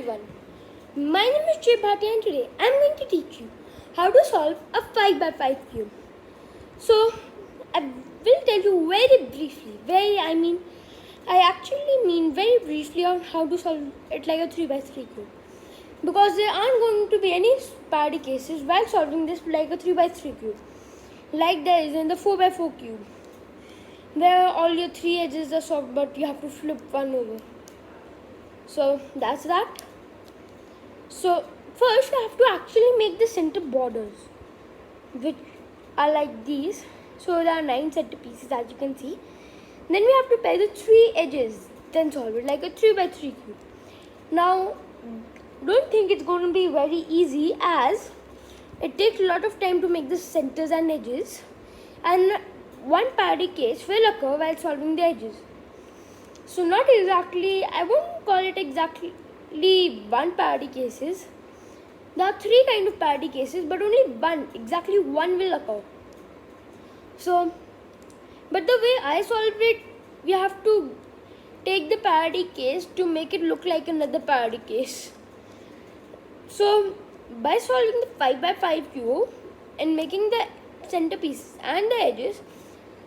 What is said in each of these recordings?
everyone, my name is Jay Bhatia and today I am going to teach you how to solve a 5 by 5 cube. So I will tell you very briefly, I actually mean very briefly on how to solve it like a 3 by 3 cube. Because there aren't going to be any parity cases while solving this like a 3 by 3 cube. Like there is in the 4 by 4 cube. Where all your 3 edges are solved but you have to flip one over. So that's that. So first we have to actually make the center borders, which are like these. So there are 9 center pieces as you can see. Then we have to pair the 3 edges, then solve it like a 3 by 3 cube. Now don't think it's going to be very easy, as it takes a lot of time to make the centers and edges, and one parity case will occur while solving the edges. So not exactly, I won't call it exactly one parity cases. There are 3 kind of parity cases, but only exactly one will occur. So, but the way I solve it, we have to take the parity case to make it look like another parity case. So by solving the 5 by 5 cube and making the centerpieces and the edges,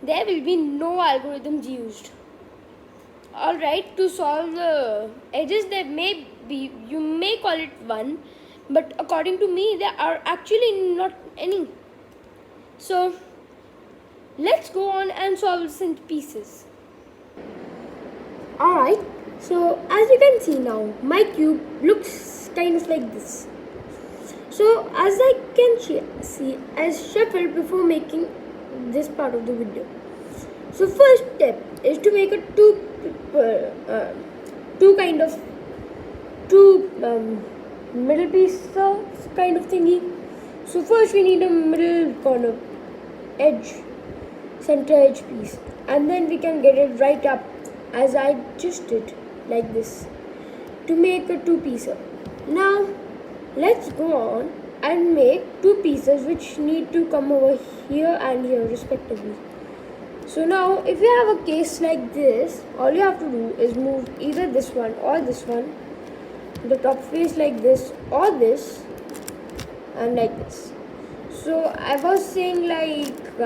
there will be no algorithms used. Alright, to solve the edges, you may call it one, but according to me there are actually not any. So let's go on and solve the centerpieces. Alright, so as you can see now, my cube looks kind of like this. So as I can see, I shuffled before making this part of the video. So first step is to make a two middle piece kind of thingy. So first we need a middle corner edge, center edge piece, and then we can get it right up as I just did, like this, to make a 2-piecer. Now let's go on and make 2 pieces which need to come over here and here respectively. So now if you have a case like this, all you have to do is move either this one or this one, the top face like this or this, and like this. So I was saying like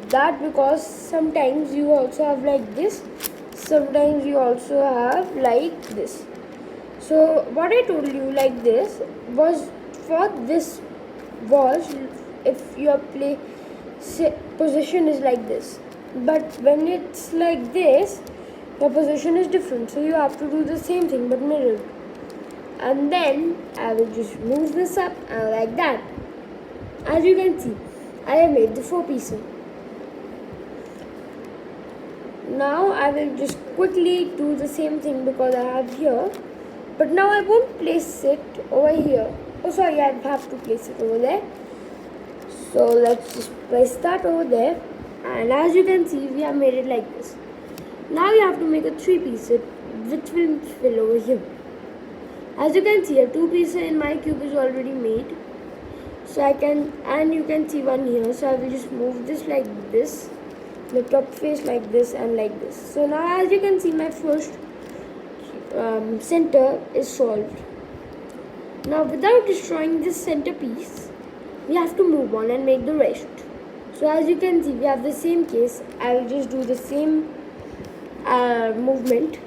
that because sometimes you also have like this, sometimes you also have like this. So what I told you like this was for this was if your position is like this, but when it's like this, your position is different, so you have to do the same thing but mirrored. And then I will just move this up and like that. As you can see, I have made the 4-piecer. Now I will just quickly do the same thing because I have here, but now I won't place it over here. Oh sorry, I have to place it over there. So let's just place that over there, and as you can see, we have made it like this. Now we have to make a 3-piecer which will fill over here. As you can see, a 2-piecer in my cube is already made. So and you can see one here. So I will just move this like this, the top face like this and like this. So now as you can see, my first center is solved. Now without destroying this centerpiece, we have to move on and make the rest. So as you can see, we have the same case. I will just do the same movement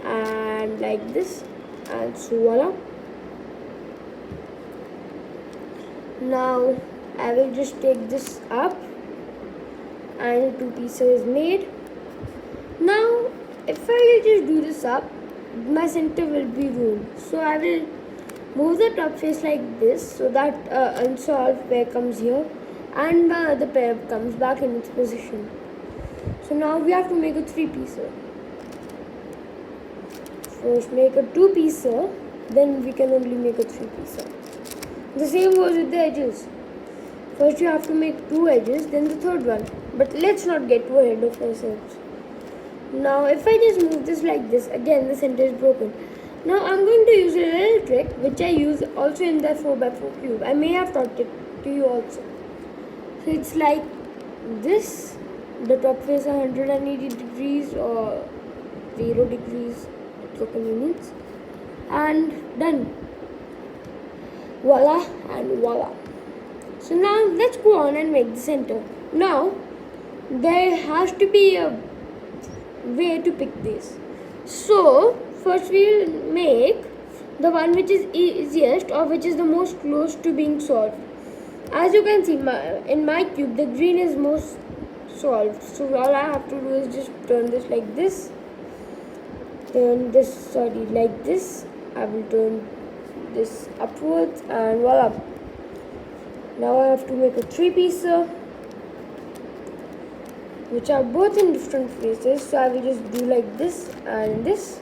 and like this, and so voila. Now I will just take this up and 2-piecer is made. Now if I will just do this up, my center will be ruined. So I will move the top face like this so that unsolved pair comes here and my other pair comes back in its position. So now we have to make a 3-piecer. First make a 2-piecer, then we can only make a 3-piecer. The same goes with the edges. First you have to make 2 edges, then the third one. But let's not get too ahead of ourselves. Now if I just move this like this, again the center is broken. Now I'm going to use a little trick which I use also in the 4 by 4 cube. I may have taught it to you also. So it's like this, the top face are 180 degrees or 0 degrees at your convenience. and done. Voila and voila. So now let's go on and make the center. Now there has to be a way to pick this. So first we will make the one which is easiest or which is the most close to being solved. As you can see, in my cube the green is most solved. So all I have to do is just turn this like this, like this. I will turn this upwards and voila. Now I have to make a three-piecer which are both in different faces. So I will just do like this and this.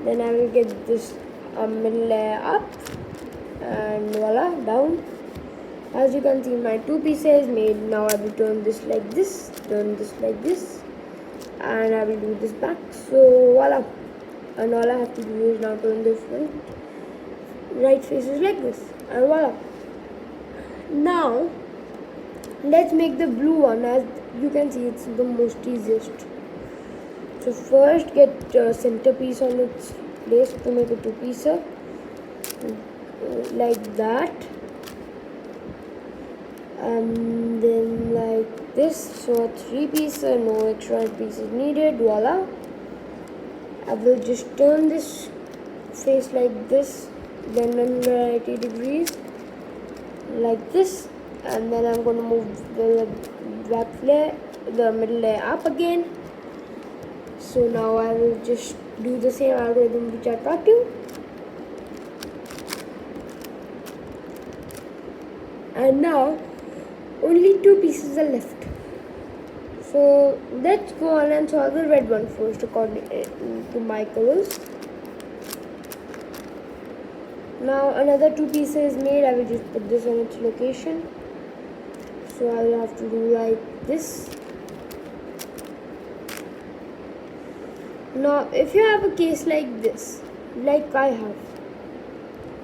Then I will get this middle layer up and voila, down. As you can see, my two pieces is made. Now I will turn this like this, turn this like this, and I will do this back. So voila. And all I have to do is now turn the front right faces like this, and voila. Now let's make the blue one. As you can see, it's the most easiest. So first get centerpiece on its place to make a two-piecer like that, and then like this. So a three-piecer, no extra pieces needed. Voila. I will just turn this face like this, then under 90 degrees like this, and then I'm going to move the back layer, the middle layer up again. So now I will just do the same algorithm which I taught you. And now only two pieces are left. So let's go on and solve the red one first according to my colors. Now another two pieces is made. I will just put this on its location. So I will have to do like this. Now if you have a case like this, like I have,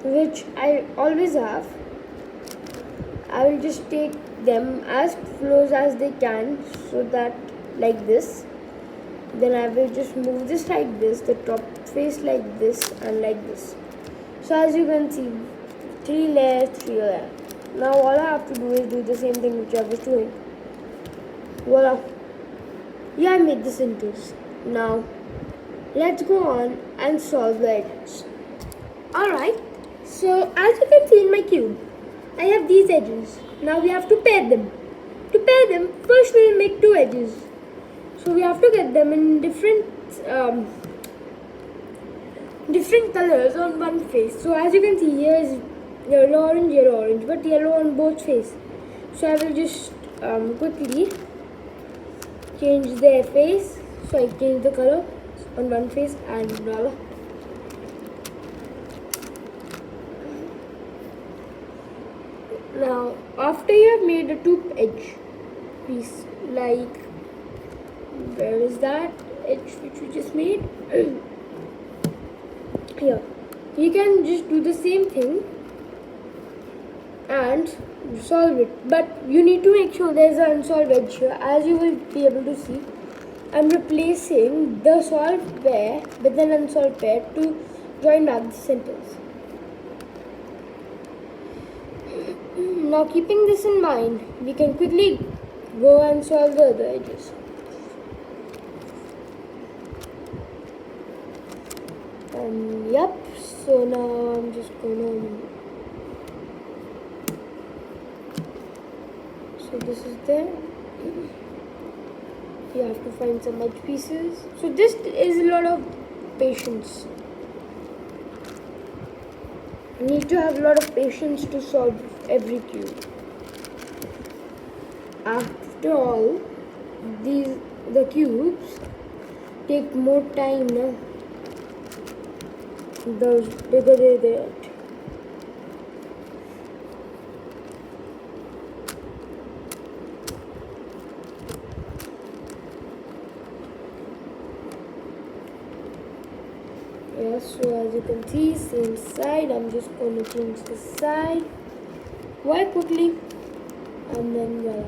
which I always have, I will just take them as close as they can, so that like this. Then I will just move this like this, the top face like this and like this. So as you can see, three layers. Now all I have to do is do the same thing which I was doing. Voila. Yeah, I made the centers. Now let's go on and solve the edges. Alright, so as you can see in my cube, I have these edges. Now we have to pair them. To pair them, first we will make two edges. So we have to get them in different colors on one face. So as you can see, here is yellow, orange, but yellow on both faces. So I will just quickly change their face. So I change the color on one face and voila. Now after you have made a two edge piece, like where is that edge which you just made? Here, you can just do the same thing and solve it, but you need to make sure there's an unsolved edge here. As you will be able to see, I'm replacing the solved pair with an unsolved pair to join up the centers. Now keeping this in mind, we can quickly go and solve the other edges. Yep, so now I'm just gonna, so this is there. You have to find some edge pieces. So this is a lot of patience. You need to have a lot of patience to solve every cube. After all, the cubes take more time now. The bigger they get. Yes, so as you can see, same side. I'm just going to change the side quite quickly, and then voila.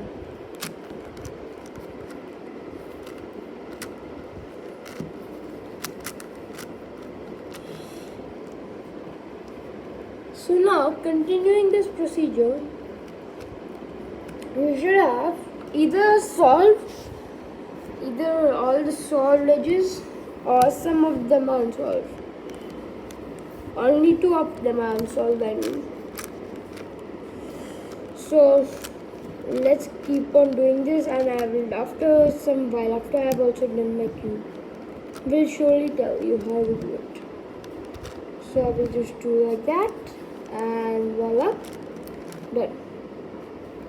So now, continuing this procedure, we should have either all the solved edges or some of them are unsolved. Only two of them are unsolved, I mean. So let's keep on doing this, and I will, after some while, after I have also done my cube, will surely tell you how to do it. So I will just do like that, and voila, done.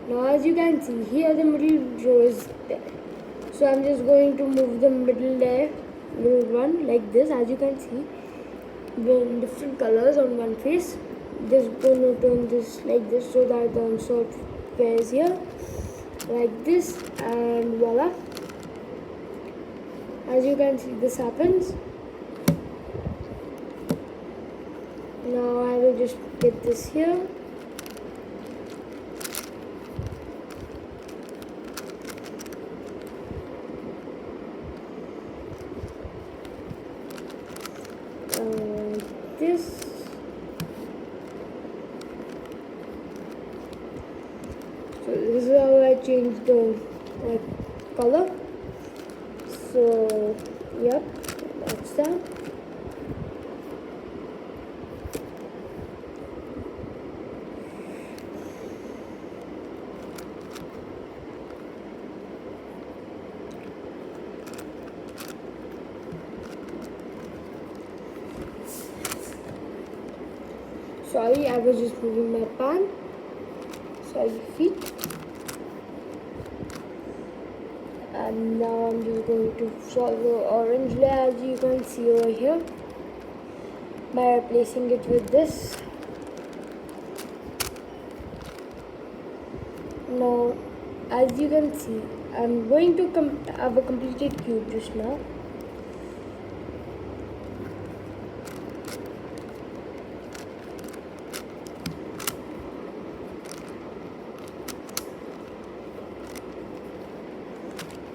Now as you can see, here the middle row is there. So I'm just going to move the middle one like this. As you can see, in different colors on one face. Just going to turn this like this so that the unsolved pairs here like this, and voila. As you can see, this happens. Now I will just get this here. This. So this is how I change the color. So yep, that's that. Sorry, I was just moving my pan. Sorry, feet. And now I'm just going to solve the orange layer, as you can see over here, by replacing it with this. Now, as you can see, I'm going to have a completed cube just now.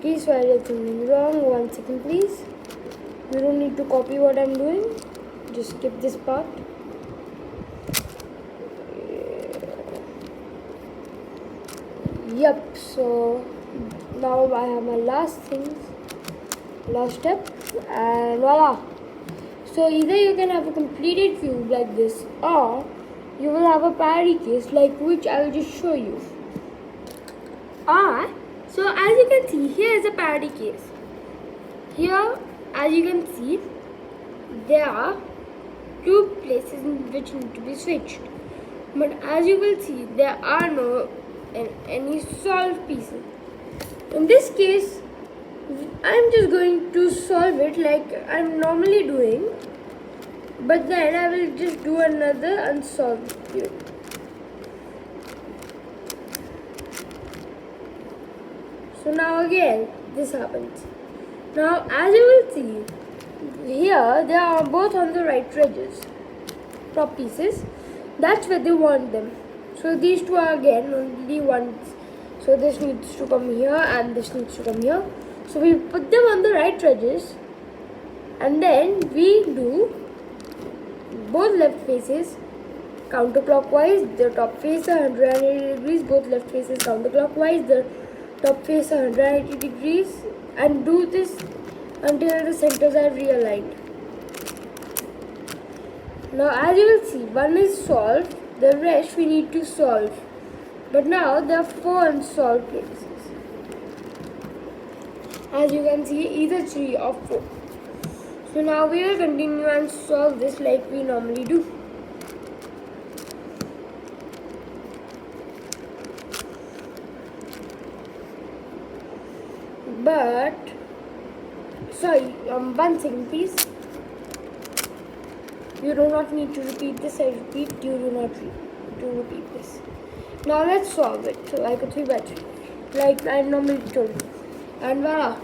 Please write something wrong. 1 second, please. You don't need to copy what I'm doing. Just skip this part. Yep. So now I have my last step, and voila. So either you can have a completed cube like this, or you will have a parity case like which I will just show you. So as you can see, here is a parity case. Here, as you can see, there are two places in which need to be switched. But as you will see, there are no any solved pieces. In this case, I'm just going to solve it like I'm normally doing. But then I will just do another unsolved cube. So now again, this happens. Now as you will see, here they are both on the right edges, top pieces. That's where they want them. So these two are again only ones. So this needs to come here and this needs to come here. So we put them on the right edges, and then we do both left faces counterclockwise. The top face are 180 degrees, both left faces counterclockwise. The top face are 180 degrees, and do this until the centers are realigned. Now as you will see, one is solved, the rest we need to solve. But now there are 4 unsolved places. As you can see, either 3 or 4. So now we will continue and solve this like we normally do. But sorry, 1 second please. You do not need to repeat this. I repeat, you do not need to repeat this. Now let's solve it. So like a 3 by 3, like I normally told you. And voila!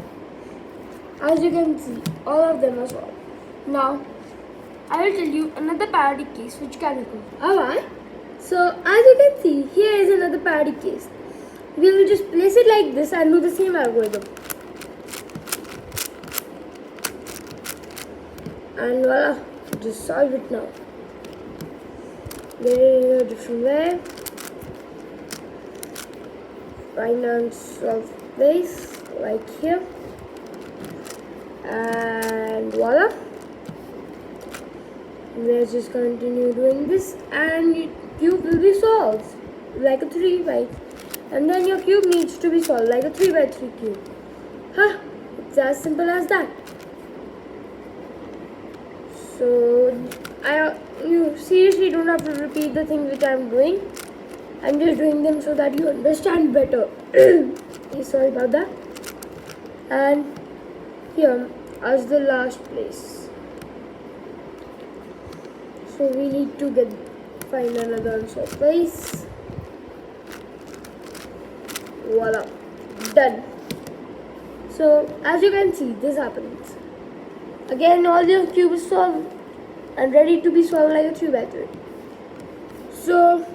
As you can see, all of them are solved. Now I will tell you another parity case which can occur. Alright. So as you can see, here is another parity case. We will just place it like this and do the same algorithm. And voila, just solve it now. get it in a different way. Find unsolved place like here, and voila. Let's just continue doing this, and your cube will be solved like a 3 by, and then your cube needs to be solved like a 3 by 3 cube. Huh? It's as simple as that. So you seriously don't have to repeat the things which I'm doing. I'm just doing them so that you understand better. Sorry about that. And here as the last place. So we need to find another unsolved place. Voila, done. So as you can see, this happens. Again, all your cube is solved and ready to be solved like a 3 by 3. So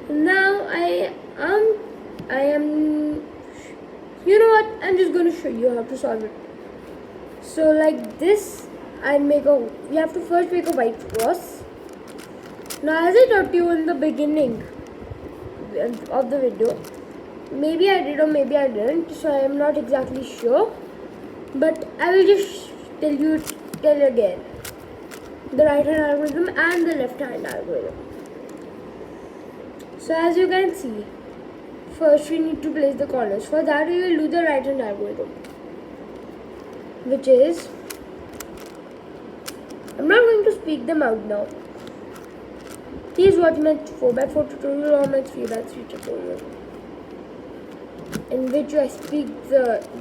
now I am, you know what, I'm just going to show you how to solve it. So like this, you have to first make a white cross. Now as I taught you in the beginning of the video, maybe I did or maybe I didn't, so I am not exactly sure, but I will just tell you again the right hand algorithm and the left hand algorithm. So as you can see, first we need to place the corners. For that we will do the right hand algorithm, which is, I'm not going to speak them out now. Please watch my 4x4 tutorial or my 3x3 tutorial, in which I speak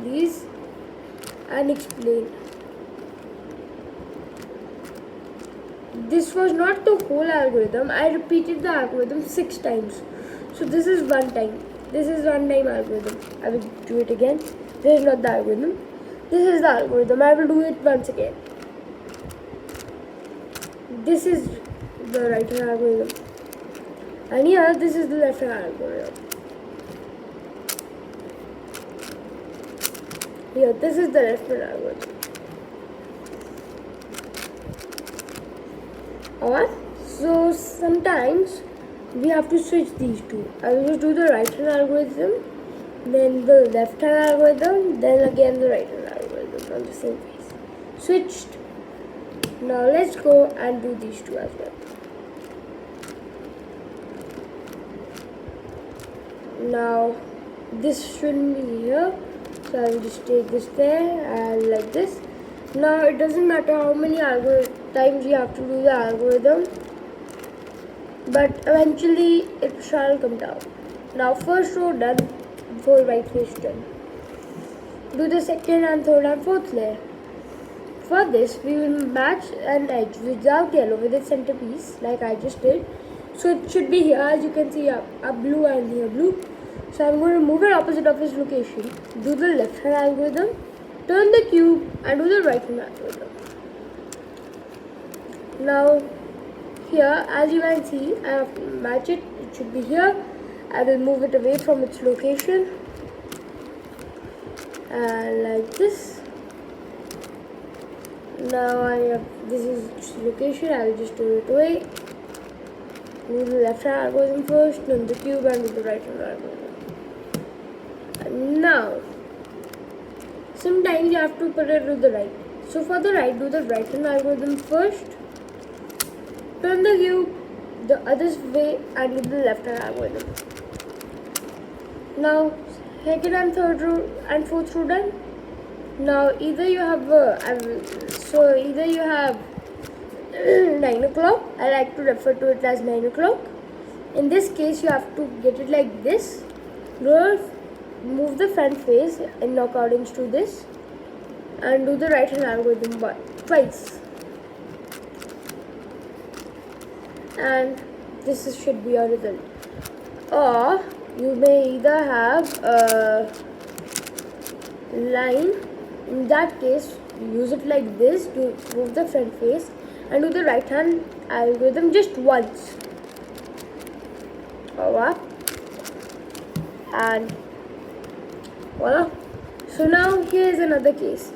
these and explain. This was not the whole algorithm. I repeated the algorithm 6 times. So this is 1 time. This is 1 time algorithm. I will do it again. This is not the algorithm. This is the algorithm. I will do it once again. This is the right hand algorithm. And here, this is the left hand algorithm. Here, this is the left hand algorithm. Alright, so sometimes we have to switch these two. I will just do the right hand algorithm, then the left hand algorithm, then again the right hand algorithm on the same face. Switched. Now let's go and do these two as well. Now this shouldn't be here, so I will just take this there and like this. Now it doesn't matter how many times you have to do the algorithm, but eventually it shall come down. Now first row done, 4 white face done. Do the second and third and fourth layer. For this we will match an edge without yellow with its centerpiece like I just did. So it should be here, as you can see, a blue and here blue. So I'm going to move it opposite of its location, do the left hand algorithm, turn the cube and do the right hand algorithm. Now here, as you can see, I have to match it. It should be here. I will move it away from its location and like this. Now this is its location. I will just turn it away. Do the left hand algorithm first, then the cube and do the right hand algorithm. And now sometimes you have to put it to the right. So for the right, do the right hand algorithm first, turn the cube the other way and do the left hand algorithm. Now second and third row and fourth row done. Now either you have 9 o'clock. I like to refer to it as 9 o'clock. In this case you have to get it like this. Move the front face in accordance to this and do the right hand algorithm twice. And this should be your result. Or you may either have a line. In that case, use it like this to move the front face and do the right hand algorithm just once. Alright. And voila. So now here is another case.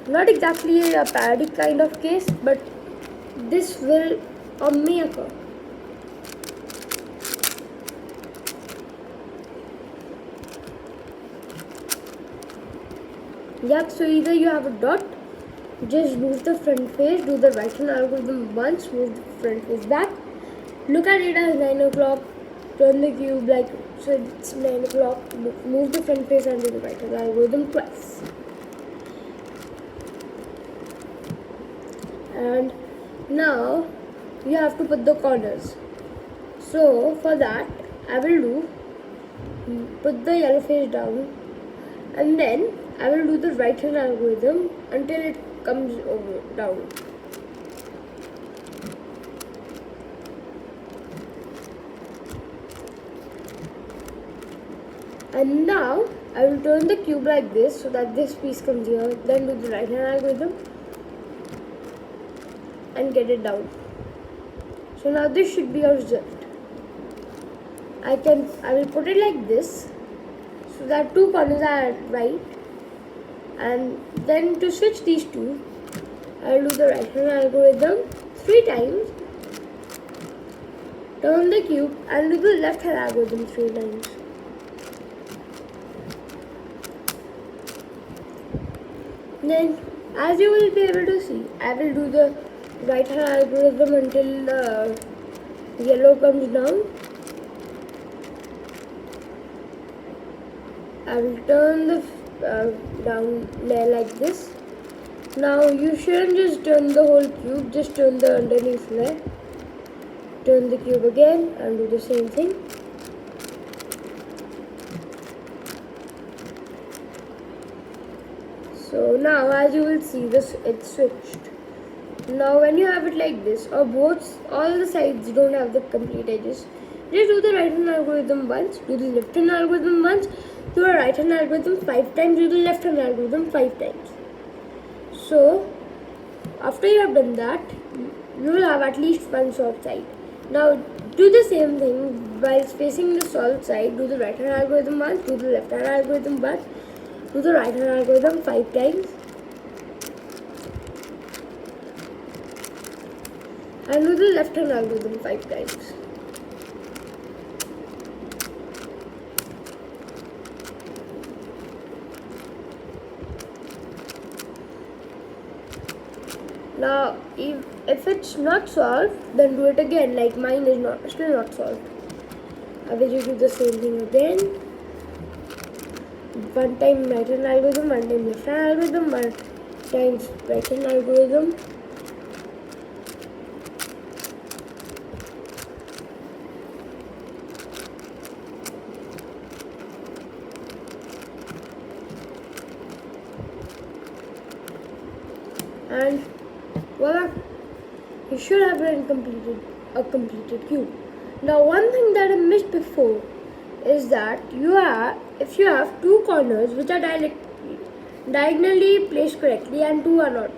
Not exactly a parodic kind of case, but this will may occur. Yep, so either you have a dot, just move the front face, do the right hand algorithm once, move the front face back. Look at it as 9 o'clock, turn the cube like so it's 9 o'clock, move the front face and do the right hand algorithm twice. And now you have to put the corners. So for that I will put the yellow face down, and then I will do the right hand algorithm until it comes over down. And now I will turn the cube like this so that this piece comes here, then do the right hand algorithm and get it down. So now this should be our result. I will put it like this so that two corners are right, and then to switch these two I will do the right hand algorithm 3 times, turn the cube and do the left hand algorithm 3 times. Then as you will be able to see, I will do the right hand algorithm until the yellow comes down. I will turn the down layer like this. Now you shouldn't just turn the whole cube, just turn the underneath layer. Turn the cube again and do the same thing. So now as you will see, this it's switched. Now when you have it like this, or all the sides don't have the complete edges, just do the right hand algorithm once, do the left hand algorithm once, do the right hand algorithm 5 times, do the left hand algorithm 5 times. So after you have done that, you will have at least one solved side. Now do the same thing while facing the solved side. Do the right hand algorithm once, do the left hand algorithm once, do the right hand algorithm 5 times, and do the left hand algorithm 5 times. Now if it's not solved, then do it again, like mine is still not solved. I will just do the same thing again. One time right hand algorithm, one time left hand algorithm, one time right hand algorithm. And voila, you should have a completed cube. Now one thing that I missed before is that if you have two corners which are diagonally placed correctly and two are not,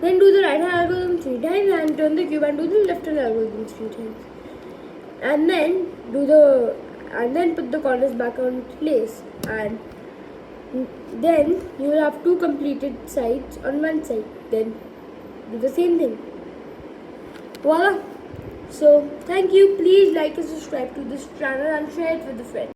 then do the right hand algorithm 3 times and turn the cube and do the left hand algorithm 3 times, and then put the corners back on place, and then you will have two completed sides on one side. Then do the same thing. Voila! So thank you. Please like and subscribe to this channel and share it with a friend.